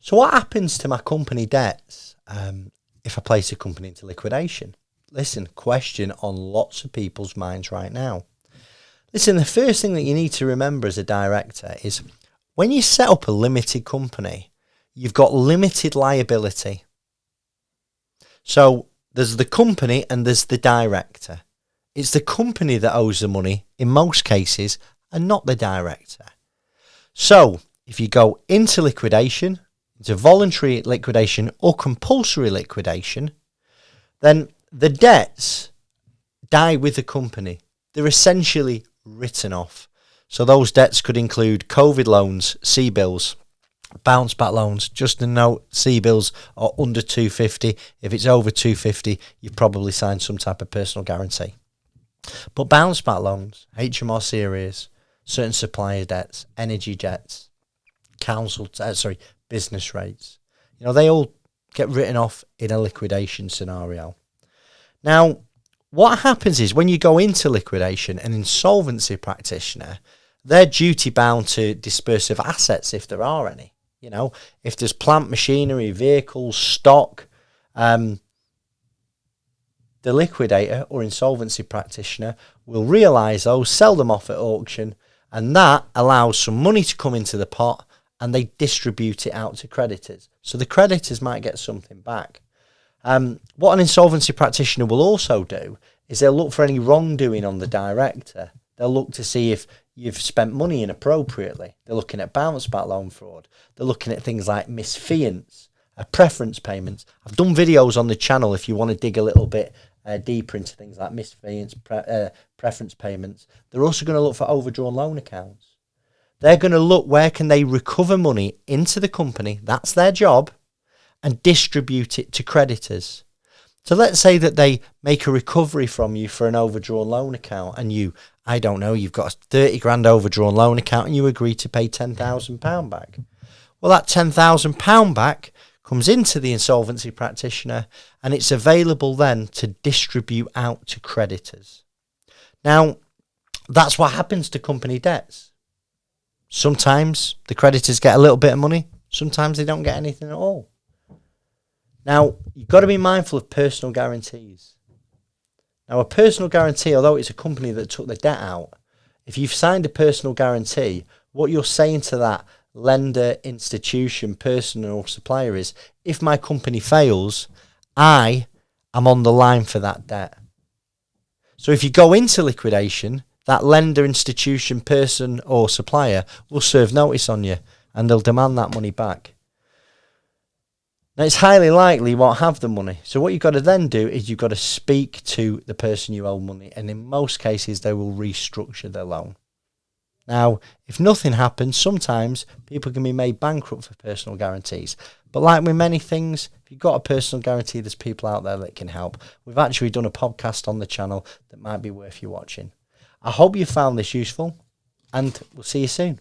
So what happens to my company debts if I place a company into liquidation? Listen, question on lots of people's minds right now. Listen, the first thing that you need to remember as a director is when you set up a limited company, you've got limited liability. So there's the company and there's the director. It's the company that owes the money in most cases and not the director. So if you go into liquidation, into voluntary liquidation or compulsory liquidation, then the debts die with the company. They're essentially written off. So those debts could include COVID loans, C-bills, bounce back loans. Just to note, C-bills are under 250. If it's over 250, you've probably signed some type of personal guarantee. But bounce back loans, HMRC arrears, certain supplier debts, energy debts, business rates, they all get written off in a liquidation scenario. Now, what happens is when you go into liquidation, an insolvency practitioner, they're duty bound to disperse of assets if there are any. If there's plant machinery, vehicles, stock, the liquidator or insolvency practitioner will realise those, sell them off at auction, and that allows some money to come into the pot and they distribute it out to creditors. So the creditors might get something back. What an insolvency practitioner will also do is they'll look for any wrongdoing on the director. They'll look to see if you've spent money inappropriately. They're looking at bounce back loan fraud. They're looking at things like misfeasance, preference payments. I've done videos on the channel if you want to dig a little bit deeper into things like misfeasance, preference payments. They're also going to look for overdrawn loan accounts. They're going to look where can they recover money into the company, that's their job, and distribute it to creditors. So let's say that they make a recovery from you for an overdrawn loan account and you've got a 30 grand overdrawn loan account and you agree to pay £10,000 back. Well, that £10,000 back comes into the insolvency practitioner and it's available then to distribute out to creditors. Now, that's what happens to company debts. Sometimes the creditors get a little bit of money. Sometimes they don't get anything at all. Now, you've got to be mindful of personal guarantees. Now, a personal guarantee, although it's a company that took the debt out, if you've signed a personal guarantee, what you're saying to that lender, institution, person or supplier is, if my company fails, I am on the line for that debt. So if you go into liquidation, that lender, institution, person or supplier will serve notice on you and they'll demand that money back. Now, it's highly likely you won't have the money. So what you've got to then do is you've got to speak to the person you owe money. And in most cases, they will restructure their loan. Now, if nothing happens, sometimes people can be made bankrupt for personal guarantees. But like with many things, if you've got a personal guarantee, there's people out there that can help. We've actually done a podcast on the channel that might be worth you watching. I hope you found this useful and we'll see you soon.